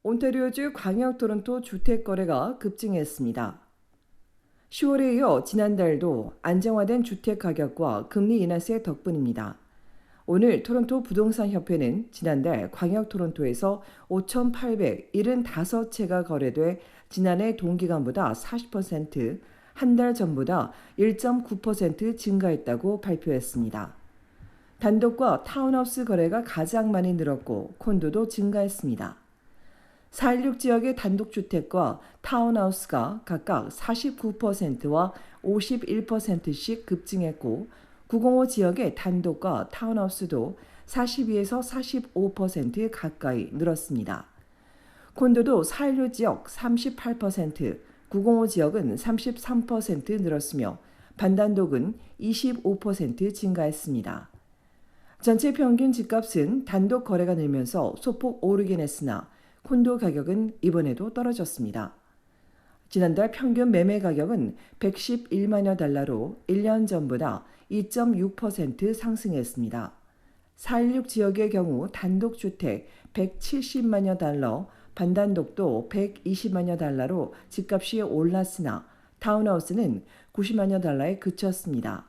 온타리오주 광역 토론토 주택 거래가 급증했습니다. 10월에 이어 지난달도 안정화된 주택 가격과 금리 인하세 덕분입니다. 오늘 토론토 부동산 협회는 지난달 광역 토론토에서 5,875채가 거래돼 지난해 동기간보다 40%, 한 달 전보다 1.9% 증가했다고 발표했습니다. 단독과 타운하우스 거래가 가장 많이 늘었고 콘도도 증가했습니다. 416 지역의 단독주택과 타운하우스가 각각 49%와 51%씩 급증했고 905 지역의 단독과 타운하우스도 42에서 45% 가까이 늘었습니다. 콘도도 416 지역 38%, 905 지역은 33% 늘었으며 반단독은 25% 증가했습니다. 전체 평균 집값은 단독 거래가 늘면서 소폭 오르긴 했으나 콘도 가격은 이번에도 떨어졌습니다. 지난달 평균 매매 가격은 111만여 달러로 1년 전보다 2.6% 상승했습니다. 416 지역의 경우 단독주택 170만여 달러, 반단독도 120만여 달러로 집값이 올랐으나 타운하우스는 90만여 달러에 그쳤습니다.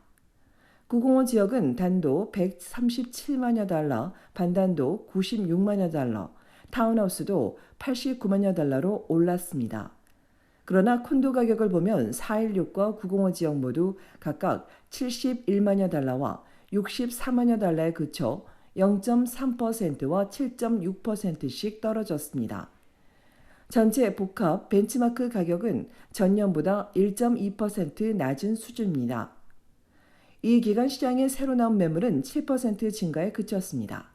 905 지역은 단독 137만여 달러, 반단독 96만여 달러, 타운하우스도 89만여 달러로 올랐습니다. 그러나 콘도 가격을 보면 416과 905 지역 모두 각각 71만여 달러와 64만여 달러에 그쳐 0.3%와 7.6%씩 떨어졌습니다. 전체 복합 벤치마크 가격은 전년보다 1.2% 낮은 수준입니다. 이 기간 시장에 새로 나온 매물은 7% 증가에 그쳤습니다.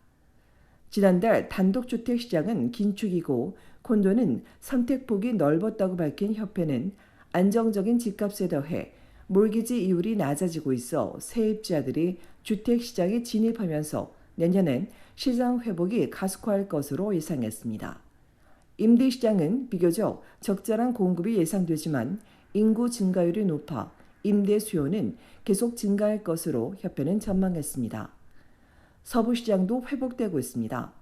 지난달 단독주택 시장은 긴축이고 콘도는 선택폭이 넓었다고 밝힌 협회는 안정적인 집값에 더해 몰기지 이율이 낮아지고 있어 세입자들이 주택시장에 진입하면서 내년엔 시장 회복이 가속화할 것으로 예상했습니다. 임대시장은 비교적 적절한 공급이 예상되지만 인구 증가율이 높아 임대 수요는 계속 증가할 것으로 협회는 전망했습니다. 서부시장도 회복되고 있습니다.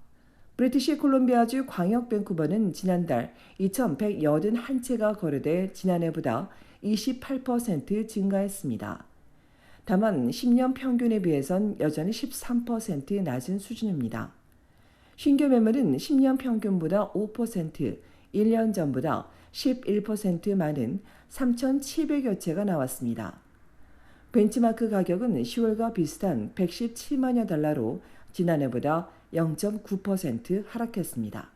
브리티시 콜롬비아주 광역 밴쿠버는 지난달 2,181채가 거래돼 지난해보다 28% 증가했습니다. 다만 10년 평균에 비해선 여전히 13% 낮은 수준입니다. 신규 매물은 10년 평균보다 5%, 1년 전보다 11% 많은 3,700여 채가 나왔습니다. 벤치마크 가격은 10월과 비슷한 117만여 달러로 지난해보다 0.9% 하락했습니다.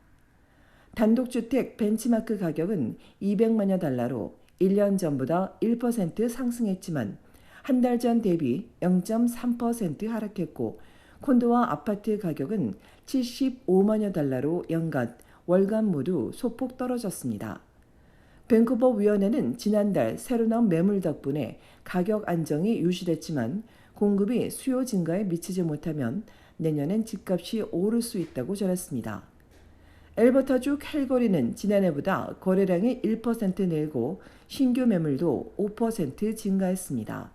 단독주택 벤치마크 가격은 200만여 달러로 1년 전보다 1% 상승했지만 한 달 전 대비 0.3% 하락했고 콘도와 아파트 가격은 75만여 달러로 연간, 월간 모두 소폭 떨어졌습니다. 밴쿠버 위원회는 지난달 새로 나온 매물 덕분에 가격 안정이 유지됐지만 공급이 수요 증가에 미치지 못하면 내년엔 집값이 오를 수 있다고 전했습니다. 엘버타주 캘거리는 지난해보다 거래량이 1% 늘고 신규 매물도 5% 증가했습니다.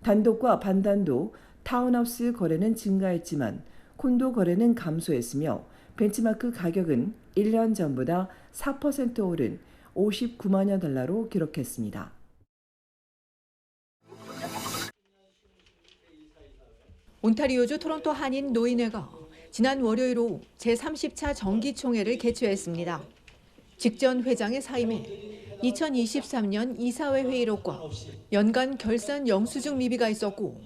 단독과 반단독, 타운하우스 거래는 증가했지만 콘도 거래는 감소했으며 벤치마크 가격은 1년 전보다 4% 오른 59만여 달러로 기록했습니다. 온타리오주 토론토 한인 노인회가 지난 월요일 오후 제30차 정기총회를 개최했습니다. 직전 회장의 사임에 2023년 이사회 회의록과 연간 결산 영수증 미비가 있었고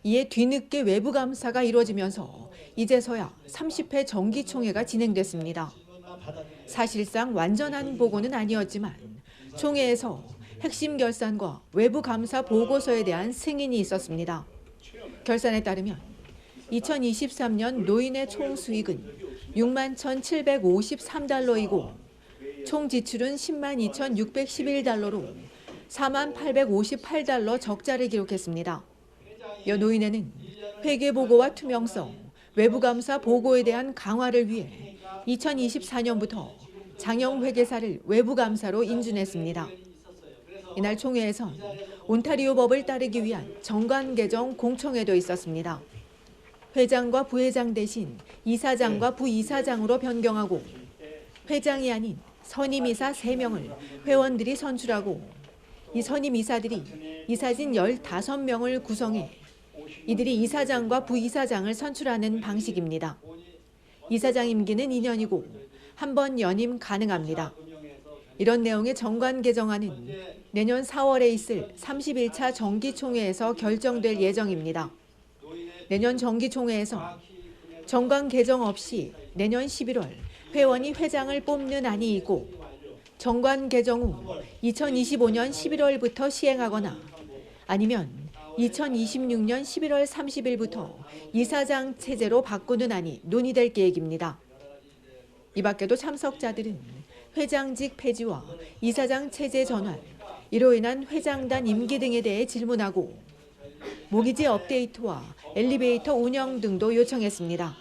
이에 뒤늦게 외부 감사가 이루어지면서 이제서야 30회 정기총회가 진행됐습니다. 사실상 완전한 보고는 아니었지만 총회에서 핵심 결산과 외부 감사 보고서에 대한 승인이 있었습니다. 결산에 따르면 2023년 노인의 총 수익은 6만 1,753달러이고 총 지출은 10만 2,611달러로 4만 858달러 적자를 기록했습니다. 여 노인회는 회계보고와 투명성, 외부감사 보고에 대한 강화를 위해 2024년부터 장영회계사를 외부감사로 인준했습니다. 이날 총회에선 온타리오 법을 따르기 위한 정관 개정 공청회도 있었습니다. 회장과 부회장 대신 이사장과 부이사장으로 변경하고 회장이 아닌 선임이사 3명을 회원들이 선출하고 이 선임이사들이 이사진 15명을 구성해 이들이 이사장과 부이사장을 선출하는 방식입니다. 이사장 임기는 2년이고 한 번 연임 가능합니다. 이런 내용의 정관 개정안은 내년 4월에 있을 31차 정기총회에서 결정될 예정입니다. 내년 정기총회에서 정관 개정 없이 내년 11월 회원이 회장을 뽑는 안이 있고 정관 개정 후 2025년 11월부터 시행하거나 아니면 2026년 11월 30일부터 이사장 체제로 바꾸는 안이 논의될 계획입니다. 이 밖에도 참석자들은 회장직 폐지와 이사장 체제 전환, 이로 인한 회장단 임기 등에 대해 질문하고 모기지 업데이트와 엘리베이터 운영 등도 요청했습니다.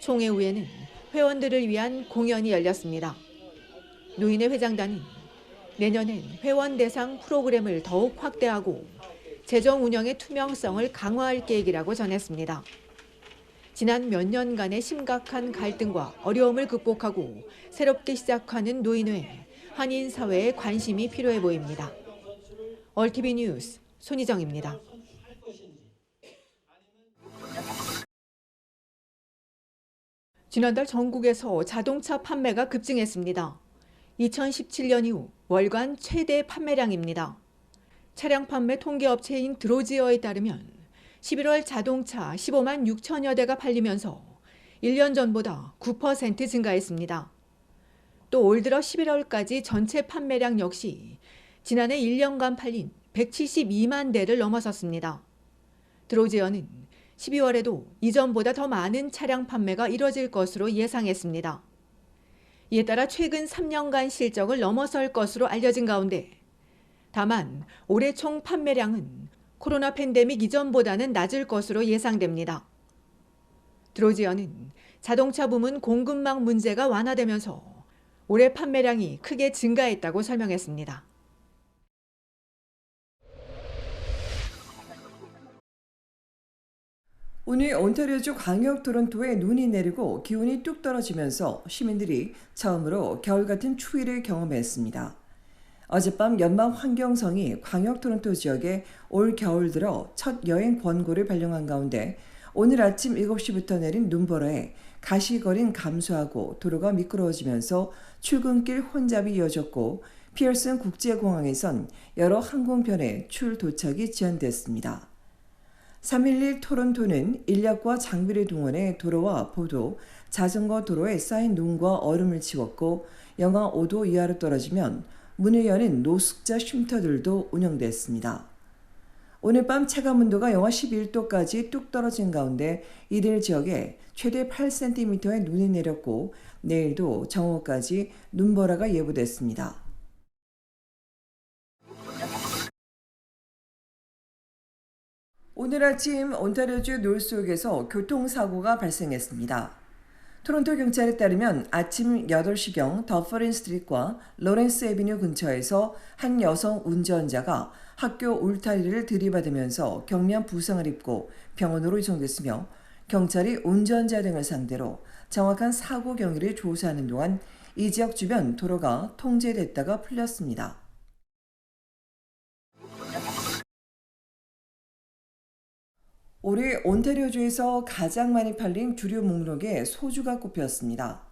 총회 후에는 회원들을 위한 공연이 열렸습니다. 노인회 회장단은 내년엔 회원 대상 프로그램을 더욱 확대하고 재정 운영의 투명성을 강화할 계획이라고 전했습니다. 지난 몇 년간의 심각한 갈등과 어려움을 극복하고 새롭게 시작하는 노인회, 한인 사회에 관심이 필요해 보입니다. 얼티비 뉴스 손희정입니다. 지난달 전국에서 자동차 판매가 급증했습니다. 2017년 이후 월간 최대 판매량입니다. 차량 판매 통계업체인 드로지어에 따르면 11월 자동차 15만 6천여 대가 팔리면서 1년 전보다 9% 증가했습니다. 또 올 들어 11월까지 전체 판매량 역시 지난해 1년간 팔린 172만 대를 넘어섰습니다. 드로지어는 12월에도 이전보다 더 많은 차량 판매가 이뤄질 것으로 예상했습니다. 이에 따라 최근 3년간 실적을 넘어설 것으로 알려진 가운데 다만 올해 총 판매량은 코로나 팬데믹 이전보다는 낮을 것으로 예상됩니다. 드로지어는 자동차 부문 공급망 문제가 완화되면서 올해 판매량이 크게 증가했다고 설명했습니다. 오늘 온타리오주 광역 토론토에 눈이 내리고 기온이 뚝 떨어지면서 시민들이 처음으로 겨울 같은 추위를 경험했습니다. 어젯밤 연방환경성이 광역 토론토 지역에 올 겨울 들어 첫 여행 권고를 발령한 가운데 오늘 아침 7시부터 내린 눈보라에 가시거리는 감소하고 도로가 미끄러워지면서 출근길 혼잡이 이어졌고 피어슨 국제공항에선 여러 항공편의 출도착이 지연됐습니다. 311 토론토는 인력과 장비를 동원해 도로와 보도, 자전거 도로에 쌓인 눈과 얼음을 치웠고 영하 5도 이하로 떨어지면 문을 여는 노숙자 쉼터들도 운영됐습니다. 오늘 밤 체감 온도가 영하 11도까지 뚝 떨어진 가운데 이들 지역에 최대 8cm의 눈이 내렸고 내일도 정오까지 눈보라가 예보됐습니다. 오늘 아침 온타리오주 놀스옥에서 교통사고가 발생했습니다. 토론토 경찰에 따르면 아침 8시경 더퍼린 스트리트과 로렌스 애비뉴 근처에서 한 여성 운전자가 학교 울타리를 들이받으면서 경미한 부상을 입고 병원으로 이송됐으며 경찰이 운전자 등을 상대로 정확한 사고 경위를 조사하는 동안 이 지역 주변 도로가 통제됐다가 풀렸습니다. 올해 온타리오주에서 가장 많이 팔린 주류 목록에 소주가 꼽혔습니다.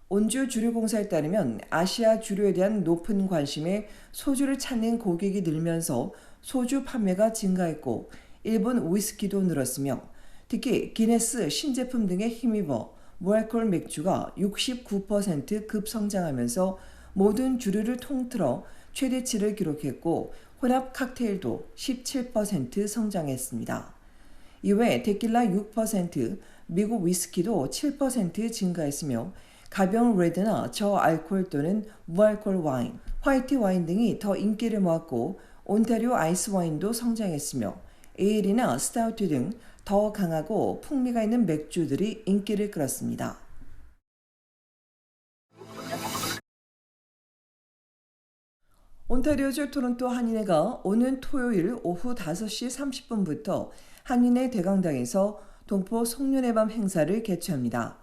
온주 주류공사에 따르면 아시아 주류에 대한 높은 관심에 소주를 찾는 고객이 늘면서 소주 판매가 증가했고 일본 위스키도 늘었으며 특히 기네스 신제품 등에 힘입어 무알콜 맥주가 69% 급성장하면서 모든 주류를 통틀어 최대치를 기록했고 혼합 칵테일도 17% 성장했습니다. 이외 데킬라 6%, 미국 위스키도 7% 증가했으며 가벼운 레드나 저알코올 또는 무알콜 와인, 화이트 와인 등이 더 인기를 모았고 온타리오 아이스 와인도 성장했으며 에일이나 스타우트 등 더 강하고 풍미가 있는 맥주들이 인기를 끌었습니다. 온타리오주 토론토 한인회가 오는 토요일 오후 5시 30분부터 한인회 대강당에서 동포 송년회 밤 행사를 개최합니다.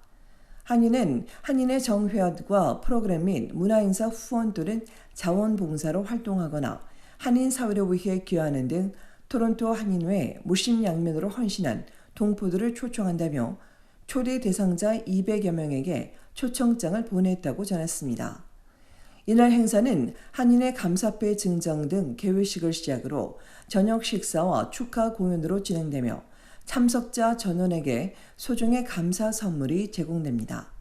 한인은 한인의 정회원과 프로그램 및 문화행사 후원 또는 자원봉사로 활동하거나 한인 사회를 위해 기여하는 등 토론토 한인회 무심양면으로 헌신한 동포들을 초청한다며 초대 대상자 200여 명에게 초청장을 보냈다고 전했습니다. 이날 행사는 한인의 감사패 증정 등 개회식을 시작으로 저녁 식사와 축하 공연으로 진행되며 참석자 전원에게 소정의 감사 선물이 제공됩니다.